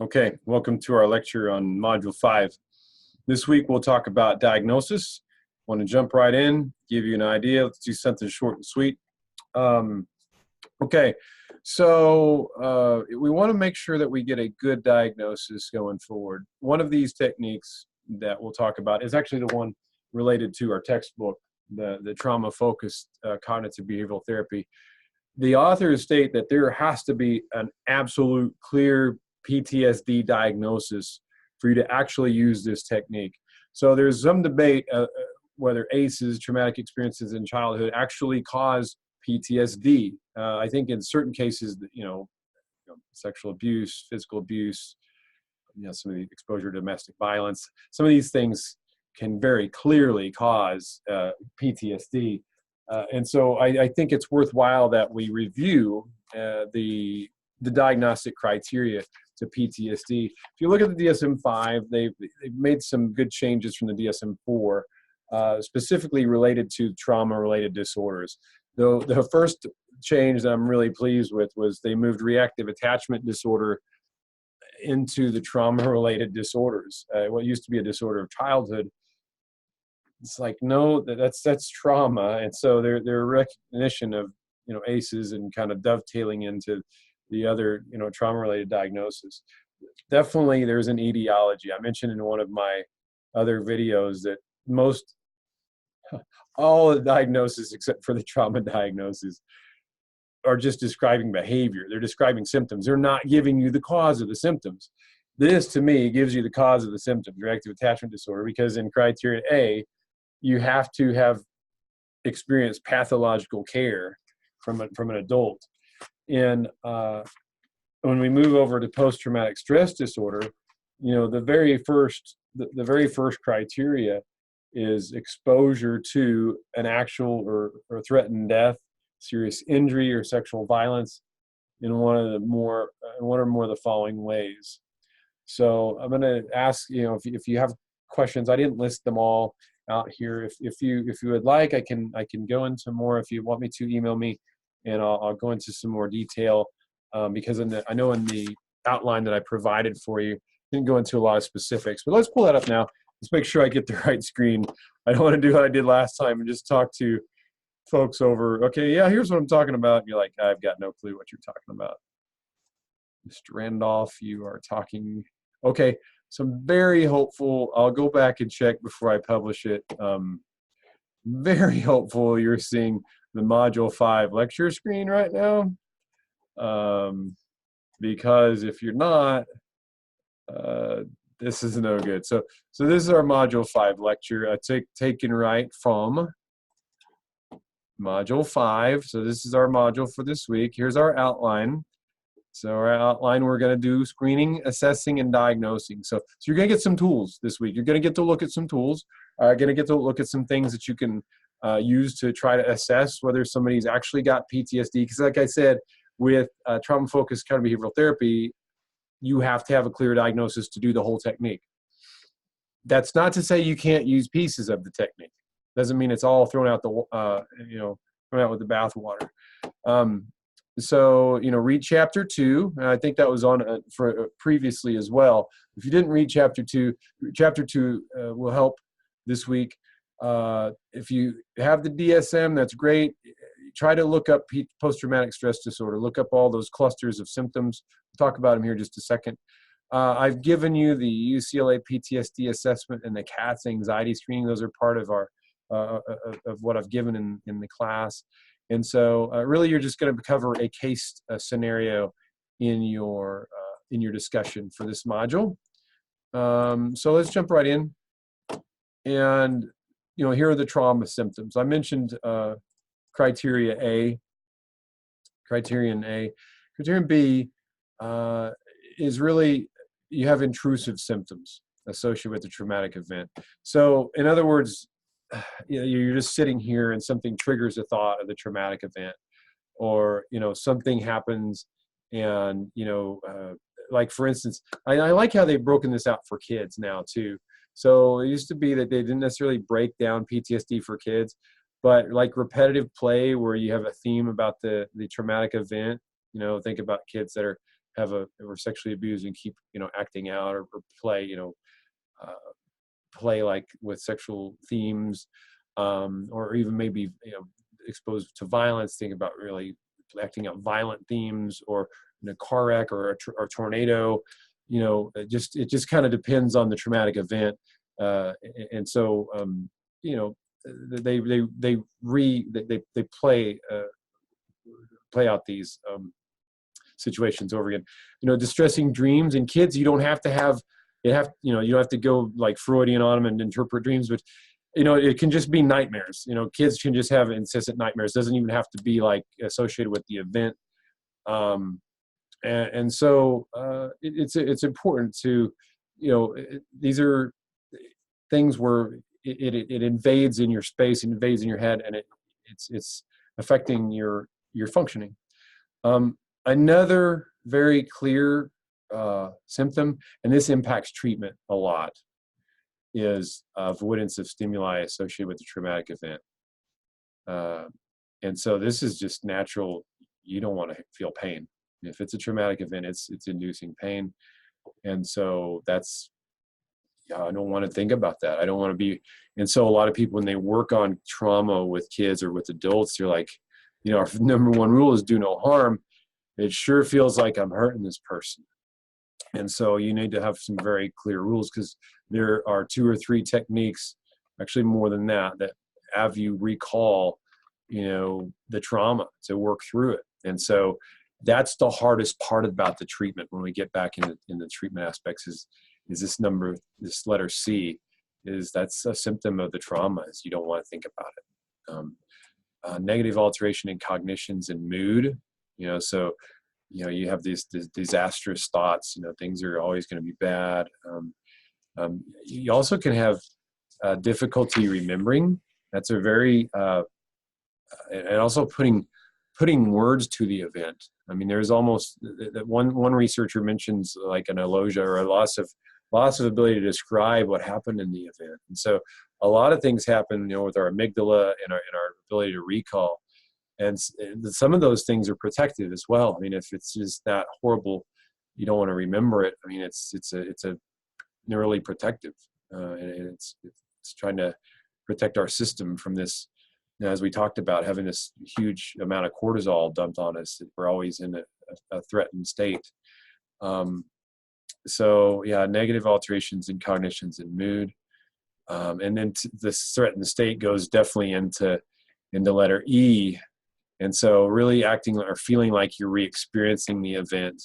Okay, welcome to our lecture on Module 5. This week we'll talk about diagnosis. Want to jump right in, give you an idea. Let's do something short and sweet. Okay, so we want to make sure that we get a good diagnosis going forward. One of these techniques that we'll talk about is actually the one related to our textbook, the trauma-focused cognitive behavioral therapy. The authors state that there has to be an absolute clear PTSD diagnosis for you to actually use this technique. So there's some debate whether ACEs, traumatic experiences in childhood, actually cause PTSD. I think in certain cases, sexual abuse, physical abuse, some of the exposure to domestic violence, some of these things can very clearly cause PTSD. And so I think it's worthwhile that we review the diagnostic criteria to PTSD. If you look at the DSM-5, they've made some good changes from the DSM-4, specifically related to trauma-related disorders. Though the first change that I'm really pleased with was they moved reactive attachment disorder into the trauma-related disorders. What used to be a disorder of childhood, it's like, no, that's trauma. And so their recognition of ACEs and kind of dovetailing into the other trauma-related diagnosis. Definitely there's an etiology. I mentioned in one of my other videos that all the diagnoses except for the trauma diagnosis are just describing behavior. They're describing symptoms. They're not giving you the cause of the symptoms. This, to me, gives you the cause of the symptoms, reactive attachment disorder, because in criteria A, you have to have experienced pathological care from an adult. And when we move over to post-traumatic stress disorder, the very first criteria is exposure to an actual or threatened death, serious injury, or sexual violence in one or more of the following ways. So I'm going to ask, if you have questions. I didn't list them all out here. If you would like, I can go into more. If you want me to, email me, and I'll go into some more detail, because I know in the outline that I provided for you, didn't go into a lot of specifics. But let's pull that up now. Let's make sure I get the right screen. I don't want to do what I did last time and just talk to folks over, okay, yeah, here's what I'm talking about. And you're like, I've got no clue what you're talking about. Mr. Randolph, you are talking. Okay, so I'm very hopeful. I'll go back and check before I publish it. Very hopeful you're seeing the Module 5 lecture screen right now. Because if you're not, this is no good. So this is our Module 5 lecture, taken right from Module 5. So this is our module for this week. Here's our outline. So our outline, we're going to do screening, assessing, and diagnosing. So you're going to get some tools this week. You're going to get to look at some tools. Going to get to look at some things that you can use to try to assess whether somebody's actually got PTSD. Because like I said, with trauma-focused cognitive behavioral therapy, you have to have a clear diagnosis to do the whole technique. That's not to say you can't use pieces of the technique. Doesn't mean it's all thrown out thrown out with the bathwater. So read Chapter 2. And I think that was on for previously as well. If you didn't read Chapter 2, Chapter 2 will help this week. If you have the DSM, that's great. Try to look up post-traumatic stress disorder. Look up all those clusters of symptoms. We'll talk about them here in just a second. I've given you the UCLA PTSD assessment and the CATS anxiety screening. Those are part of our of what I've given in the class. And so really you're just going to cover a case scenario in your discussion for this module. So let's jump right in. And here are the trauma symptoms. I mentioned criteria A, criterion A. Criterion B is really, you have intrusive symptoms associated with the traumatic event. So in other words, you're just sitting here and something triggers a thought of the traumatic event, or something happens, and like for instance, I like how they've broken this out for kids now too. So it used to be that they didn't necessarily break down PTSD for kids, but like repetitive play where you have a theme about the traumatic event. Think about kids that are were sexually abused and keep, acting out or play, uh, play like with sexual themes, or even maybe, exposed to violence. Think about really acting out violent themes, or in a car wreck or a tornado. It just kind of depends on the traumatic event, and so they play out these situations over again. Distressing dreams in kids, you don't have to have you don't have to go like Freudian on them and interpret dreams, but it can just be nightmares. Kids can just have incessant nightmares. It doesn't even have to be like associated with the event. And so it's important to, these are things where it invades in your space, invades in your head, and it's affecting your functioning. Another very clear symptom, and this impacts treatment a lot, is avoidance of stimuli associated with the traumatic event. And so this is just natural. You don't want to feel pain. If it's a traumatic event, it's inducing pain. And so I don't want to think about that. I don't want to be. And so a lot of people, when they work on trauma with kids or with adults, they're like, our number one rule is do no harm. It sure feels like I'm hurting this person. And so you need to have some very clear rules, because there are 2 or 3 techniques, actually more than that have you recall, the trauma to work through it. And so that's the hardest part about the treatment when we get back in the treatment aspects is this letter C, that's a symptom of the trauma, is you don't want to think about it. Negative alteration in cognitions and mood, so you have these disastrous thoughts, things are always going to be bad. You also can have difficulty remembering. That's a very and also putting words to the event. I mean, there's almost one researcher mentions like an alogia, or a loss of ability to describe what happened in the event. And so a lot of things happen, with our amygdala and our ability to recall. And some of those things are protective as well. I mean, if it's just that horrible, you don't want to remember it. I mean, it's a neurally protective, and it's trying to protect our system from this. As we talked about, having this huge amount of cortisol dumped on us, we're always in a threatened state. So yeah, negative alterations in cognitions and mood, and then this threatened state goes definitely into letter E. And so really acting or feeling like you're re-experiencing the event.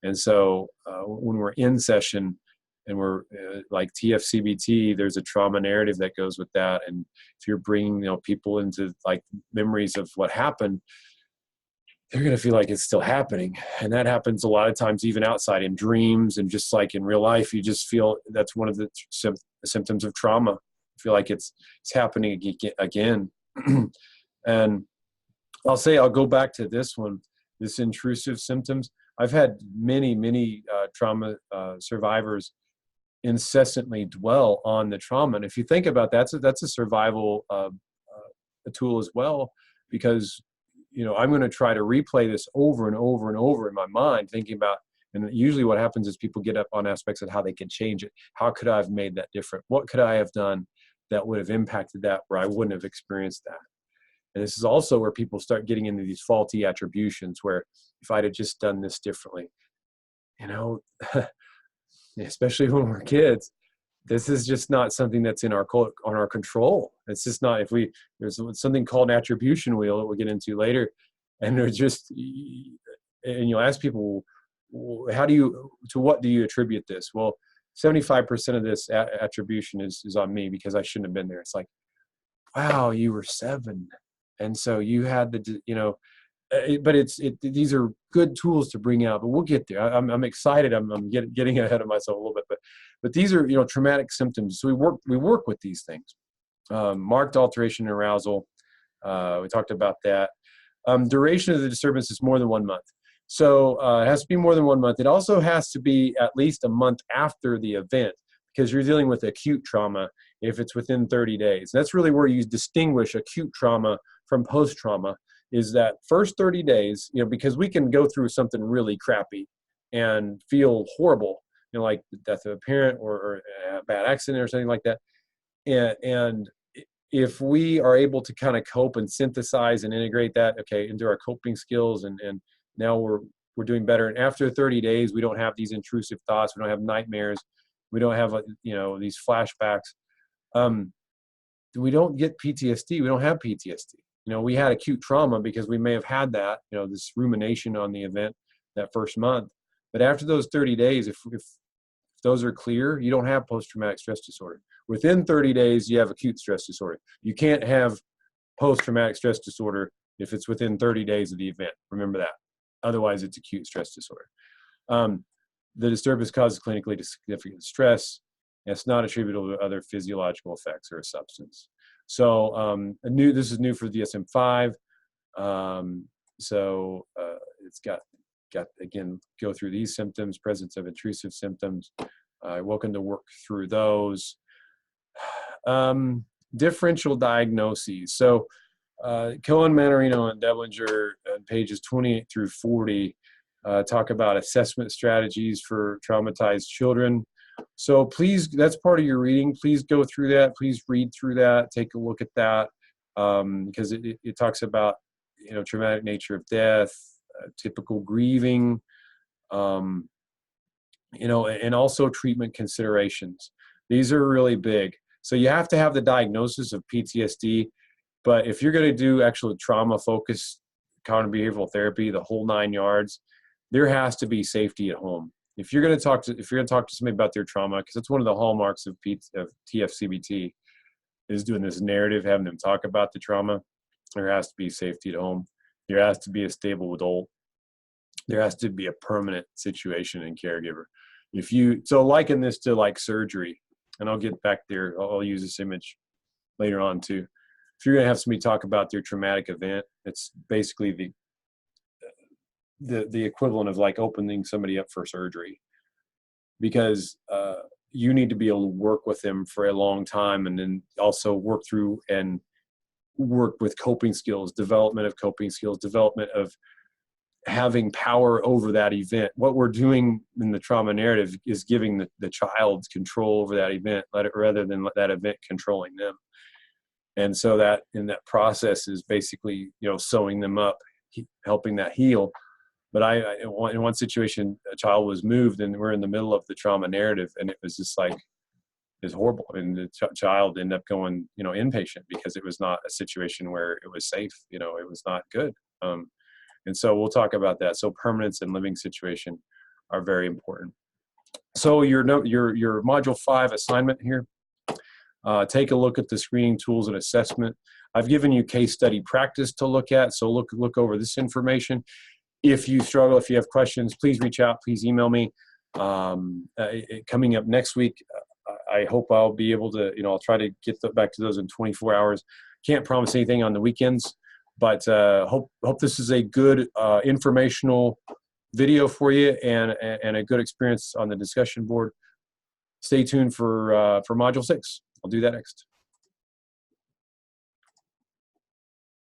And so when we're in session and we're like TFCBT, there's a trauma narrative that goes with that. And if you're bringing people into like memories of what happened, they're going to feel like it's still happening. And that happens a lot of times, even outside in dreams, and just like in real life, you just feel that's one of the symptoms of trauma. I feel like it's happening again. And I'll go back to this one, this intrusive symptoms. I've had many trauma survivors incessantly dwell on the trauma. And if you think about that, that's a survival a tool as well, because I'm going to try to replay this over and over and over in my mind, thinking about, and usually what happens is people get up on aspects of how they can change it. How could I have made that different? What could I have done that would have impacted that, where I wouldn't have experienced that? And this is also where people start getting into these faulty attributions, where if I'd have just done this differently, especially when we're kids, this is just not something that's on our control. It's just not. There's something called an attribution wheel that we'll get into later, and and you'll ask people, to what do you attribute this? Well, 75% of this attribution is on me, because I shouldn't have been there. It's like, wow, you were 7. And so you had but these are good tools to bring out, but we'll get there. I'm excited. I'm getting ahead of myself a little bit, but these are, traumatic symptoms. So we work with these things. Marked alteration in arousal. We talked about that. Duration of the disturbance is more than 1 month. So it has to be more than 1 month. It also has to be at least a month after the event, because you're dealing with acute trauma if it's within 30 days. That's really where you distinguish acute trauma from post-trauma, is that first 30 days, because we can go through something really crappy and feel horrible, you know, like the death of a parent or a bad accident or something like that. And if we are able to kind of cope and synthesize and integrate that, okay, into our coping skills, and now we're doing better. And after 30 days, we don't have these intrusive thoughts. We don't have nightmares. We don't have, you know, these flashbacks. We don't get PTSD. We don't have PTSD. You know, we had acute trauma because we may have had that, you know, this rumination on the event that first month. But after those 30 days, if those are clear, you don't have post-traumatic stress disorder. Within 30 days, you have acute stress disorder. You can't have post-traumatic stress disorder if it's within 30 days of the event. Remember that. Otherwise, it's acute stress disorder. The disturbance causes clinically significant stress. And it's not attributable to other physiological effects or a substance. So this is new for DSM-5. It's got again, go through these symptoms, presence of intrusive symptoms. Welcome to work through those. Differential diagnoses. So Cohen, Manarino, and Deblinger on pages 28 through 40 talk about assessment strategies for traumatized children. So please, that's part of your reading. Please go through that. Please read through that. Take a look at that, because it talks about, you know, traumatic nature of death, typical grieving, you know, and also treatment considerations. These are really big. So you have to have the diagnosis of PTSD, but if you're going to do actual trauma-focused cognitive behavioral therapy, the whole 9 yards, there has to be safety at home. If you're going to talk to somebody about their trauma, because that's one of the hallmarks of TFCBT, is doing this narrative, having them talk about the trauma. There has to be safety at home. There has to be a stable adult. There has to be a permanent situation and caregiver. So liken this to like surgery, and I'll get back there. I'll use this image later on too. If you're going to have somebody talk about their traumatic event, it's basically the equivalent of like opening somebody up for surgery, because you need to be able to work with them for a long time, and then also work through and work with coping skills, development of coping skills, development of having power over that event. What we're doing in the trauma narrative is giving the child control over that event, rather than that event controlling them. And so that in that process is basically, you know, sewing them up, helping that heal. But in one situation, a child was moved, and we're in the middle of the trauma narrative, and it was just like, it's horrible. And the child ended up going, you know, inpatient, because it was not a situation where it was safe. You know, it was not good. And so we'll talk about that. So permanence and living situation are very important. So your module 5 assignment here, take a look at the screening tools and assessment. I've given you case study practice to look at. So look over this information. If you struggle, if you have questions, please reach out, please email me. Coming up next week, I hope I'll be able to, you know, I'll try to get back to those in 24 hours. Can't promise anything on the weekends, but hope this is a good informational video for you, and a good experience on the discussion board. Stay tuned for module 6. I'll do that next.